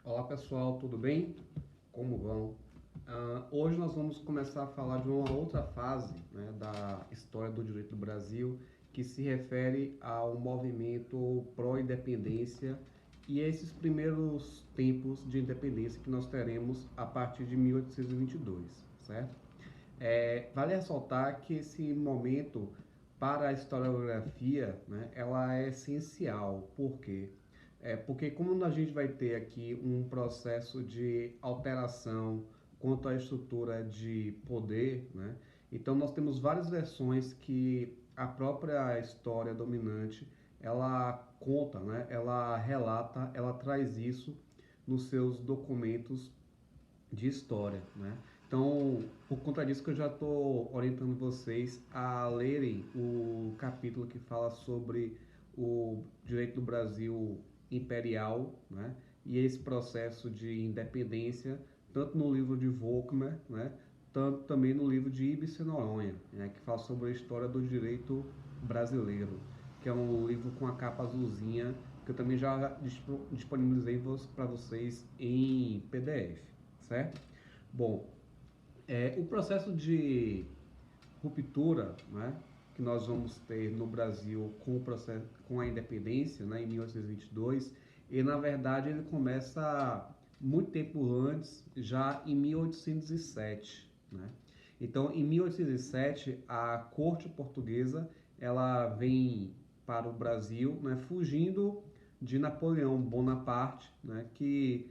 Olá pessoal, tudo bem? Como vão? Hoje nós vamos começar a falar de uma outra fase, né, da história do direito do Brasil, que se refere ao movimento pró-independência e esses primeiros tempos de independência que nós teremos a partir de 1822, certo? Vale ressaltar que esse momento para a historiografia, né, ela é essencial. Por quê? Porque como a gente vai ter aqui um processo de alteração quanto à estrutura de poder, né? Então nós temos várias versões que a própria história dominante ela conta, né? Ela relata, ela traz isso nos seus documentos de história, né? Então, por conta disso que eu já estou orientando vocês a lerem o capítulo que fala sobre o direito do Brasil imperial, né? E esse processo de independência, tanto no livro de Volckmer, né? Tanto também no livro de Ibsen Noronha, né? Que fala sobre a história do direito brasileiro, que é um livro com a capa azulzinha, que eu também já disponibilizei para vocês em PDF, certo? Bom, o processo de ruptura, né, que nós vamos ter no Brasil com o processo, com a independência, né, em 1822, e na verdade ele começa muito tempo antes, já em 1807, né? Então, em 1807, a corte portuguesa ela vem para o Brasil, né, fugindo de Napoleão Bonaparte, né, que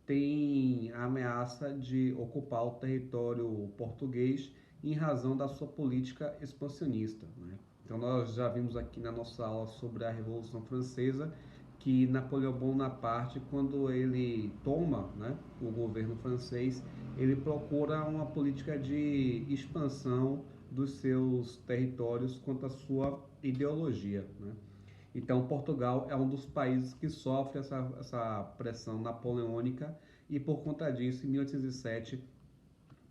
tem a ameaça de ocupar o território português em razão da sua política expansionista, né? Então nós já vimos aqui na nossa aula sobre a Revolução Francesa que Napoleão Bonaparte, quando ele toma, né, o governo francês, ele procura uma política de expansão dos seus territórios quanto à sua ideologia, né? Então, Portugal é um dos países que sofre essa pressão napoleônica e, por conta disso, em 1807,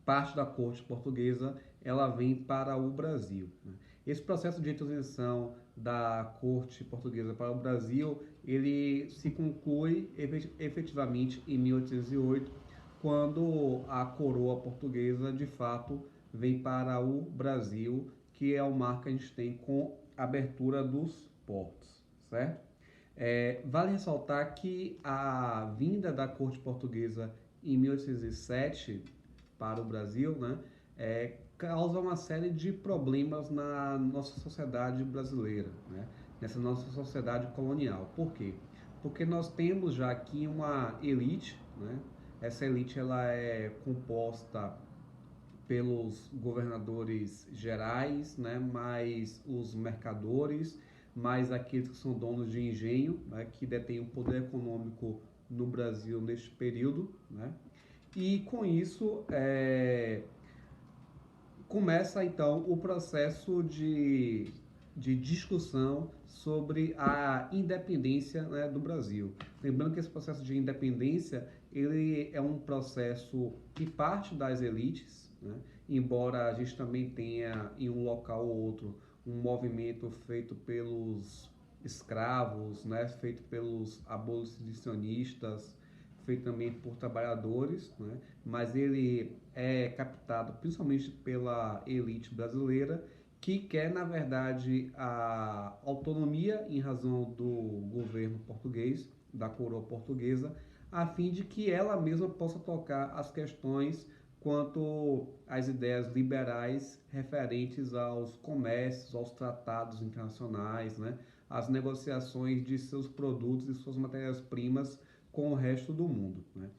parte da corte portuguesa ela vem para o Brasil, né? Esse processo de transição da corte portuguesa para o Brasil, ele se conclui efetivamente em 1808, quando a coroa portuguesa, de fato, vem para o Brasil, que é o marco que a gente tem com a abertura dos portos, certo? Vale ressaltar que a vinda da corte portuguesa em 1807 para o Brasil, né, causa uma série de problemas na nossa sociedade brasileira, né, nessa nossa sociedade colonial. Por quê? Porque nós temos já aqui uma elite, né? Essa elite ela é composta pelos governadores gerais, né, mais os mercadores, mais aqueles que são donos de engenho, né, que detêm o poder econômico no Brasil neste período, né? E com isso começa então o processo de discussão sobre a independência, né, do Brasil. Lembrando que esse processo de independência ele é um processo que parte das elites, né, embora a gente também tenha em um local ou outro um movimento feito pelos escravos, né, feito pelos abolicionistas, feito também por trabalhadores, né, mas ele é captado principalmente pela elite brasileira que quer, na verdade, a autonomia em razão do governo português, da coroa portuguesa, a fim de que ela mesma possa tocar as questões quanto às ideias liberais referentes aos comércios, aos tratados internacionais, né, às negociações de seus produtos e suas matérias-primas com o resto do mundo, né?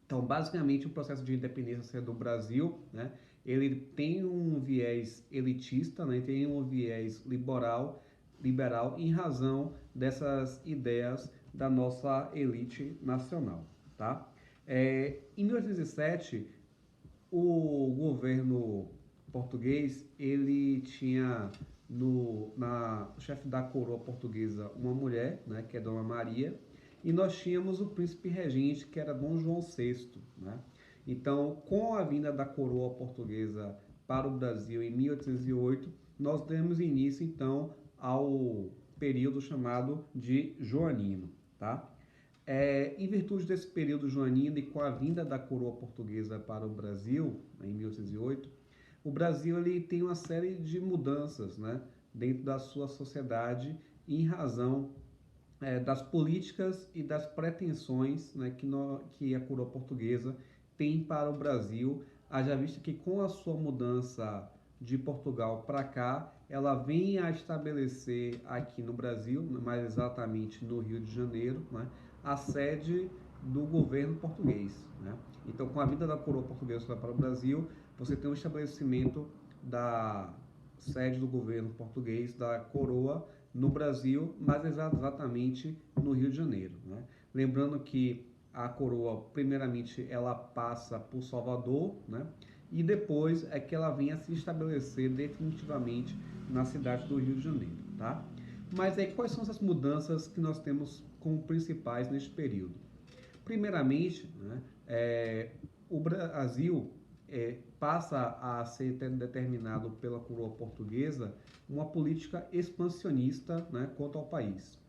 Então, basicamente, o processo de independência do Brasil, né, ele tem um viés elitista, né, tem um viés liberal em razão dessas ideias da nossa elite nacional, tá? Em 1807, o governo português, ele tinha na chefe da coroa portuguesa uma mulher, né, que é Dona Maria, e nós tínhamos o príncipe regente, que era Dom João VI, né? Então, com a vinda da coroa portuguesa para o Brasil em 1808, nós demos início então ao período chamado de Joanino, tá? Em virtude desse período joanino e com a vinda da coroa portuguesa para o Brasil, em 1808, o Brasil ele tem uma série de mudanças, né, dentro da sua sociedade em razão das políticas e das pretensões, né, que a coroa portuguesa tem para o Brasil, haja vista que com a sua mudança de Portugal para cá, ela vem a estabelecer aqui no Brasil, mais exatamente no Rio de Janeiro, né, a sede do governo português. Né? Então, com a vinda da coroa portuguesa para o Brasil, você tem um estabelecimento da sede do governo português, da coroa, no Brasil, mas exatamente no Rio de Janeiro. Né? Lembrando que a coroa, primeiramente, ela passa por Salvador, né? E depois é que ela vem a se estabelecer definitivamente na cidade do Rio de Janeiro. Tá? Mas aí, quais são essas mudanças que nós temos como principais neste período? Primeiramente, né, o Brasil passa a ser determinado pela coroa portuguesa uma política expansionista, né, quanto ao país.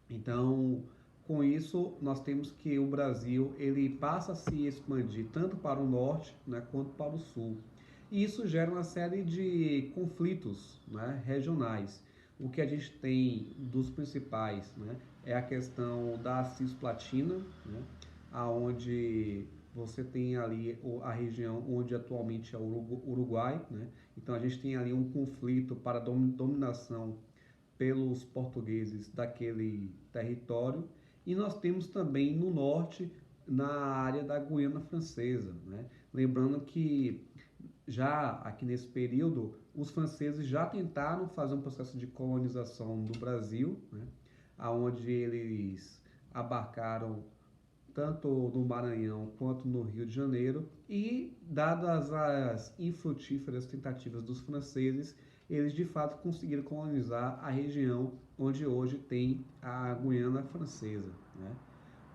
Então, com isso, nós temos que o Brasil ele passa a se expandir tanto para o norte, né, quanto para o sul. E isso gera uma série de conflitos, né, regionais. O que a gente tem dos principais, né, é a questão da Cisplatina, né, aonde você tem ali a região onde atualmente é o Uruguai, né? Então a gente tem ali um conflito para dominação pelos portugueses daquele território, e nós temos também no norte, na área da Guiana Francesa, né? Lembrando que já aqui nesse período, os franceses já tentaram fazer um processo de colonização do Brasil, né? Onde eles abarcaram tanto no Maranhão quanto no Rio de Janeiro, e dadas as infrutíferas tentativas dos franceses, eles de fato conseguiram colonizar a região onde hoje tem a Guiana Francesa, né?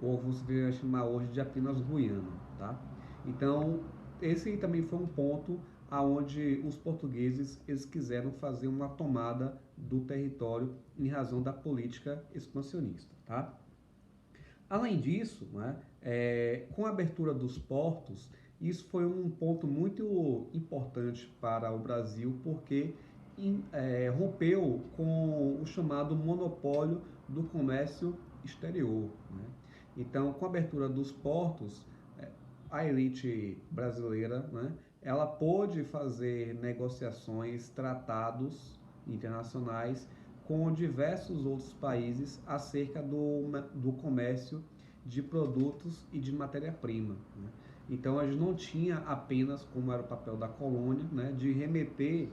Ou você vai chamar hoje de apenas Guiana, tá? Então, esse também foi um ponto aonde os portugueses eles quiseram fazer uma tomada do território em razão da política expansionista, tá? Além disso, né, com a abertura dos portos, isso foi um ponto muito importante para o Brasil, porque rompeu com o chamado monopólio do comércio exterior. Né? Então, com a abertura dos portos, a elite brasileira, né, ela pôde fazer negociações, tratados internacionais com diversos outros países acerca do comércio de produtos e de matéria-prima. Né? Então a gente não tinha apenas, como era o papel da colônia, né, de remeter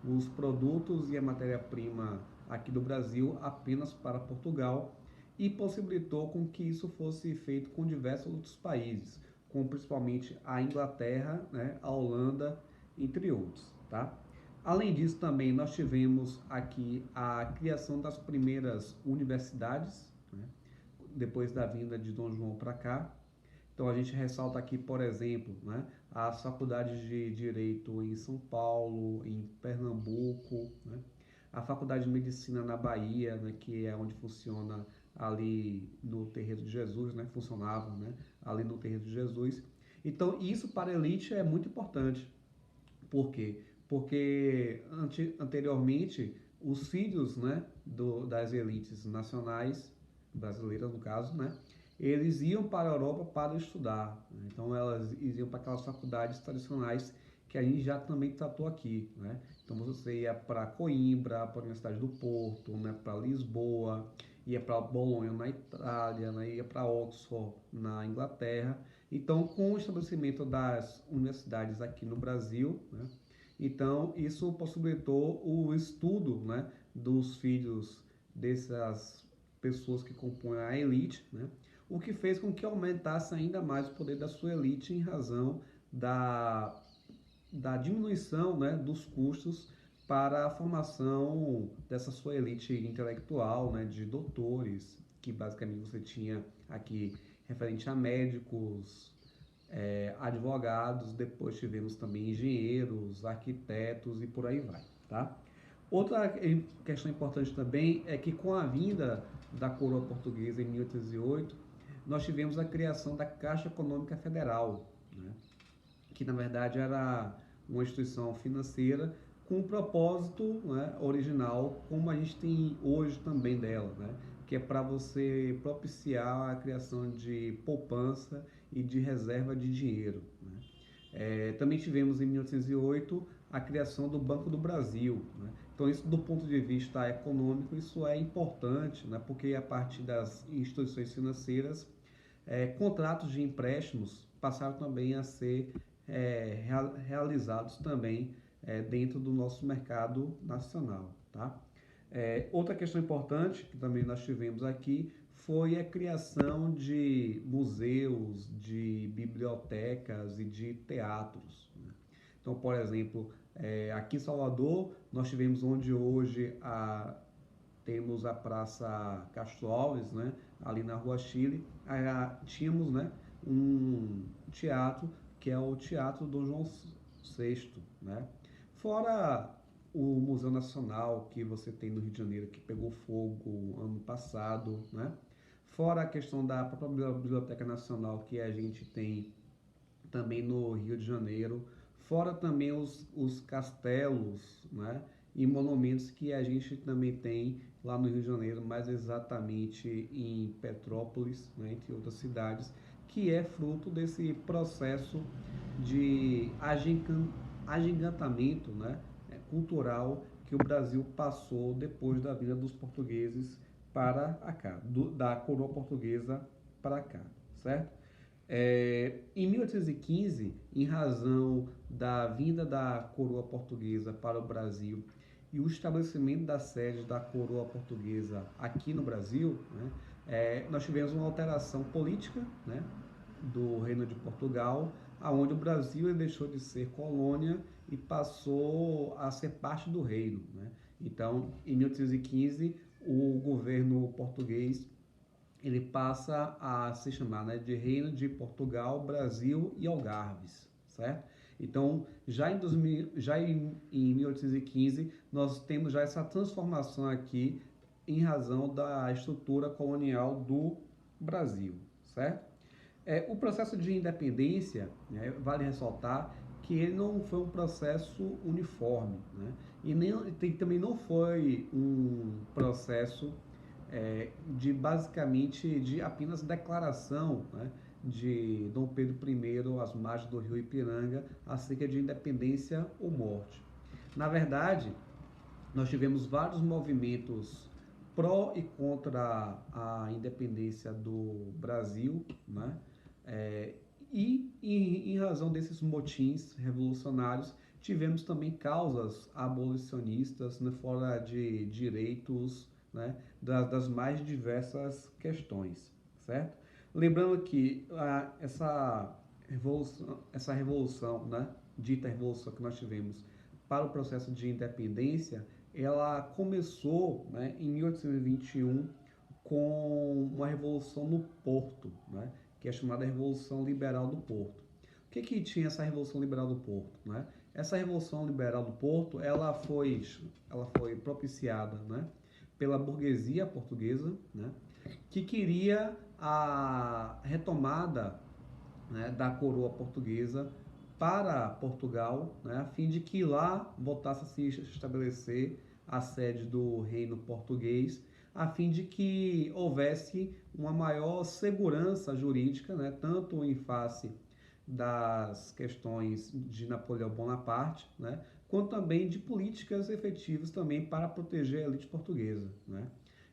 os produtos e a matéria-prima aqui do Brasil apenas para Portugal, e possibilitou com que isso fosse feito com diversos outros países, como principalmente a Inglaterra, né, a Holanda, entre outros. Tá? Além disso, também nós tivemos aqui a criação das primeiras universidades, né, depois da vinda de Dom João para cá. Então a gente ressalta aqui, por exemplo, né, as faculdades de Direito em São Paulo, em Pernambuco, né, a Faculdade de Medicina na Bahia, né, que é onde funciona ali no Terreiro de Jesus, né, funcionava, né, ali no Terreiro de Jesus. Então isso para a elite é muito importante. Por quê? Porque anteriormente os filhos, né, das elites nacionais, brasileiras no caso, né, eles iam para a Europa para estudar. Né? Então elas iam para aquelas faculdades tradicionais que a gente já também tratou aqui. Né? Então você ia para Coimbra, para a Universidade do Porto, né, para Lisboa, ia para Bolonha na Itália, né, ia para Oxford na Inglaterra. Então, com o estabelecimento das universidades aqui no Brasil, né, então isso possibilitou o estudo, né, dos filhos dessas pessoas que compõem a elite, né, o que fez com que aumentasse ainda mais o poder da sua elite em razão da diminuição, né, dos custos para a formação dessa sua elite intelectual, né, de doutores, que basicamente você tinha aqui referente a médicos, advogados, depois tivemos também engenheiros, arquitetos e por aí vai, tá? Outra questão importante também é que com a vinda da coroa portuguesa em 1808, nós tivemos a criação da Caixa Econômica Federal, né? Que na verdade era uma instituição financeira com um propósito, né, original, como a gente tem hoje também dela, né? Que é para você propiciar a criação de poupança e de reserva de dinheiro, né? Também tivemos em 1808 a criação do Banco do Brasil, né? Então isso do ponto de vista econômico, isso é importante, né? Porque a partir das instituições financeiras, contratos de empréstimos passaram também a ser realizados também dentro do nosso mercado nacional, tá? Outra questão importante que também nós tivemos aqui foi a criação de museus, de bibliotecas e de teatros, né? Então, por exemplo, aqui em Salvador, nós tivemos onde hoje temos a Praça Castro Alves, né? Ali na Rua Chile, tínhamos, né, um teatro que é o Teatro Dom João VI, né? Fora o Museu Nacional que você tem no Rio de Janeiro, que pegou fogo ano passado, né? Fora a questão da própria Biblioteca Nacional que a gente tem também no Rio de Janeiro, fora também os castelos, né? E monumentos que a gente também tem lá no Rio de Janeiro, mais exatamente em Petrópolis, né? Entre outras cidades, que é fruto desse processo de agigantamento, né? Cultural que o Brasil passou depois da vinda dos portugueses para cá, da coroa portuguesa para cá, certo? Em 1815, em razão da vinda da coroa portuguesa para o Brasil e o estabelecimento da sede da coroa portuguesa aqui no Brasil, né, nós tivemos uma alteração política, né, do Reino de Portugal, aonde o Brasil deixou de ser colônia e passou a ser parte do reino, né? Então, em 1815, o governo português ele passa a se chamar, né, de Reino de Portugal, Brasil e Algarves, certo? Então, em 1815, nós temos já essa transformação aqui em razão da estrutura colonial do Brasil, certo? O processo de independência, né, vale ressaltar que ele não foi um processo uniforme, né? Também não foi um processo basicamente de apenas declaração, né, de Dom Pedro I às margens do rio Ipiranga acerca de independência ou morte. Na verdade, nós tivemos vários movimentos pró e contra a independência do Brasil, né? Em razão desses motins revolucionários, tivemos também causas abolicionistas, né, fora de direitos, né, das mais diversas questões, certo? Lembrando que essa revolução, né, dita revolução que nós tivemos para o processo de independência, ela começou, né, em 1821 com uma revolução no Porto, né, que é chamada Revolução Liberal do Porto. O que tinha essa Revolução Liberal do Porto, né? Essa Revolução Liberal do Porto, ela foi propiciada, né, pela burguesia portuguesa, né, que queria a retomada, né, da coroa portuguesa para Portugal, né, a fim de que lá voltasse a se estabelecer a sede do reino português, a fim de que houvesse uma maior segurança jurídica, né, tanto em face das questões de Napoleão Bonaparte, né, quanto também de políticas efetivas também para proteger a elite portuguesa, né?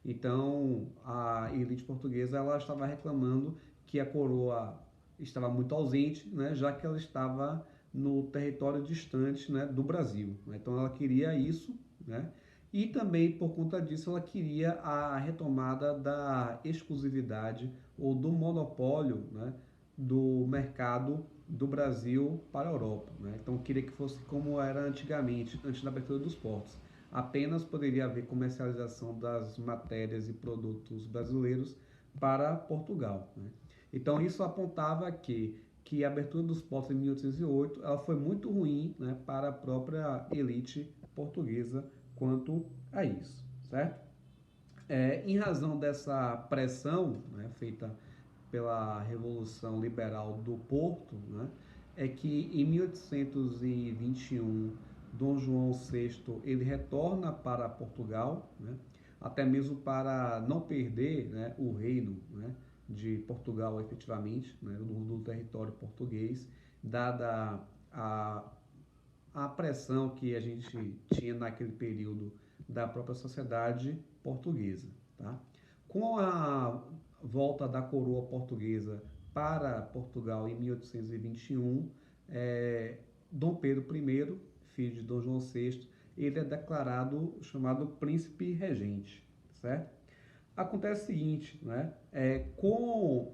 Então, a elite portuguesa ela estava reclamando que a coroa estava muito ausente, né, já que ela estava no território distante, né, do Brasil, né? Então, ela queria isso, né? E também, por conta disso, ela queria a retomada da exclusividade ou do monopólio, né, do mercado do Brasil para a Europa, né? Então, queria que fosse como era antigamente, antes da abertura dos portos. Apenas poderia haver comercialização das matérias e produtos brasileiros para Portugal, né? Então, isso apontava que a abertura dos portos em 1808 ela foi muito ruim, né, para a própria elite portuguesa quanto a isso, certo? Em razão dessa pressão, né, feita pela Revolução Liberal do Porto, né, é que em 1821 Dom João VI ele retorna para Portugal, né, até mesmo para não perder, né, o reino, né, de Portugal efetivamente, né, do território português, dada a, a pressão que a gente tinha naquele período da própria sociedade portuguesa. Tá? Com a volta da coroa portuguesa para Portugal em 1821, Dom Pedro I, filho de Dom João VI, ele é declarado chamado príncipe regente, certo? Acontece o seguinte, né? Com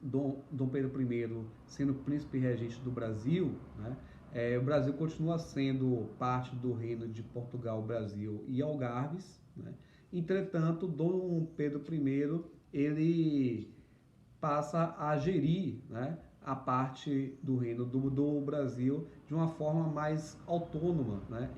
Dom Pedro I sendo príncipe regente do Brasil, né? O Brasil continua sendo parte do reino de Portugal, Brasil e Algarves, né? Entretanto, Dom Pedro I ele passa a gerir, né, a parte do reino do Brasil de uma forma mais autônoma, né,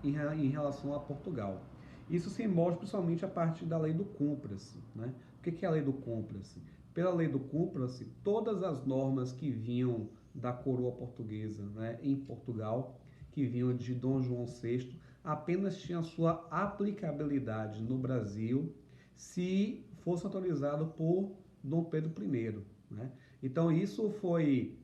em relação a Portugal. Isso se mostra principalmente a partir da lei do cúmplice. Né? O que é a lei do cúmplice? Pela lei do cúmplice, todas as normas que vinham da coroa portuguesa, né, em Portugal, que vinham de Dom João VI, apenas tinham sua aplicabilidade no Brasil se fosse autorizado por Dom Pedro I. Né? Então isso foi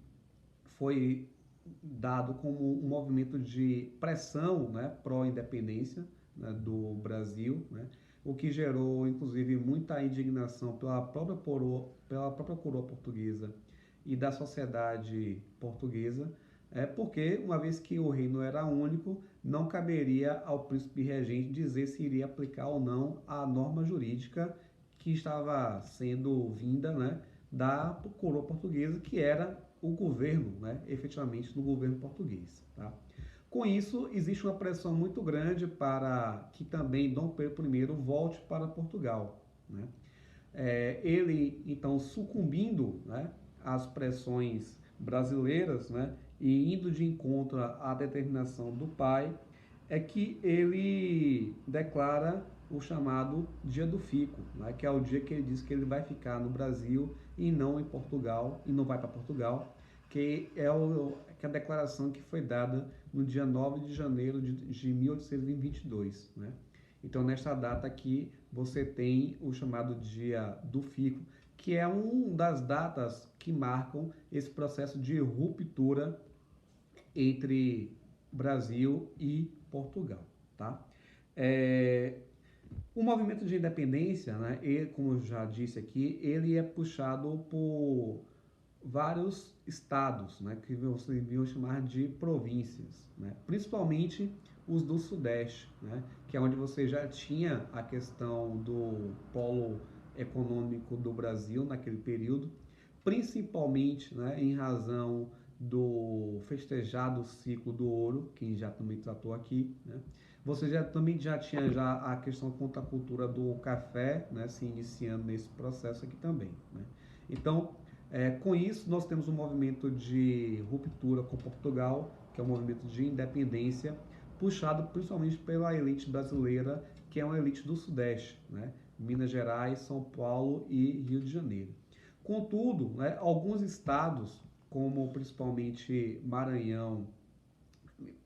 dado como um movimento de pressão, né, pró-independência, né, do Brasil, né, o que gerou inclusive muita indignação pela própria coroa portuguesa e da sociedade portuguesa, porque uma vez que o reino era único, não caberia ao príncipe regente dizer se iria aplicar ou não a norma jurídica que estava sendo vinda, né, da coroa portuguesa, que era o governo, né, efetivamente do governo português. Tá? Com isso, existe uma pressão muito grande para que também Dom Pedro I volte para Portugal. Né? Ele, então, sucumbindo, né, às pressões brasileiras, né, e indo de encontro à determinação do pai, é que ele declara o chamado Dia do Fico, né, que é o dia que ele diz que ele vai ficar no Brasil e não em Portugal, e não vai para Portugal, que é a declaração que foi dada no dia 9 de janeiro de 1822. Né? Então, nesta data aqui, você tem o chamado Dia do Fico, que é uma das datas que marcam esse processo de ruptura entre Brasil e Portugal. Tá? O movimento de independência, né, como eu já disse aqui, ele é puxado por vários estados, né, que você viu chamar de províncias, né, principalmente os do Sudeste, né, que é onde você já tinha a questão do polo econômico do Brasil naquele período, principalmente, né, em razão do festejado ciclo do ouro, que já também tratou aqui, né. Você também já tinha a questão contra a cultura do café, né, se iniciando nesse processo aqui também. Né. Então, com isso, nós temos um movimento de ruptura com Portugal, que é um movimento de independência, puxado principalmente pela elite brasileira, que é uma elite do Sudeste, né, Minas Gerais, São Paulo e Rio de Janeiro. Contudo, né, alguns estados, como principalmente Maranhão,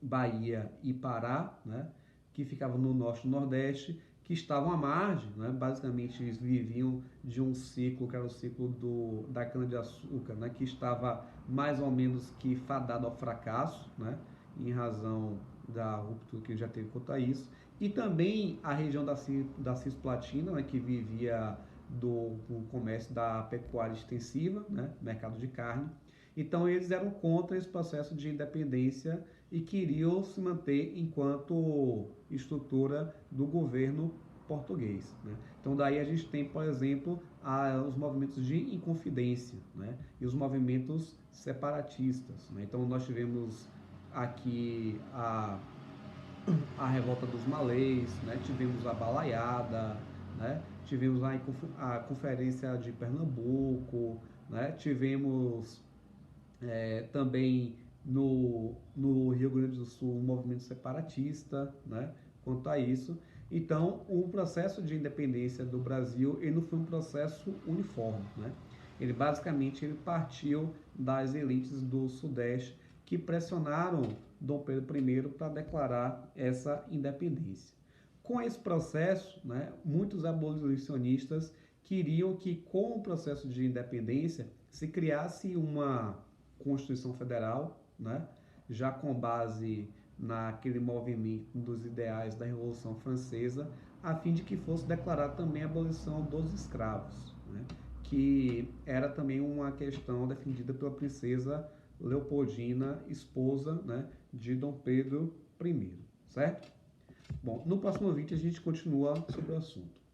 Bahia e Pará, né, que ficavam no norte e nordeste, que estavam à margem, né? Basicamente eles viviam de um ciclo, que era o ciclo da cana-de-açúcar, né? Que estava mais ou menos que fadado ao fracasso, né? Em razão da ruptura que já teve quanto a isso, e também a região da Cisplatina, né? Que vivia do comércio da pecuária extensiva, né? Mercado de carne. Então eles eram contra esse processo de independência e queriam se manter enquanto estrutura do governo português. Né? Então daí a gente tem, por exemplo, os movimentos de inconfidência, né? E os movimentos separatistas. Né? Então nós tivemos aqui a revolta dos malês, né? Tivemos a balaiada, né? Tivemos a conferência de Pernambuco, né? Tivemos também no Rio Grande do Sul um movimento separatista, né, quanto a isso. Então, o processo de independência do Brasil, ele não foi um processo uniforme, né? Ele partiu das elites do Sudeste que pressionaram Dom Pedro I para declarar essa independência. Com esse processo, né, muitos abolicionistas queriam que, com o processo de independência, se criasse uma Constituição Federal, né, já com base naquele movimento dos ideais da Revolução Francesa, a fim de que fosse declarada também a abolição dos escravos, né, que era também uma questão defendida pela princesa Leopoldina, esposa, né, de Dom Pedro I, certo? Bom, no próximo vídeo a gente continua sobre o assunto.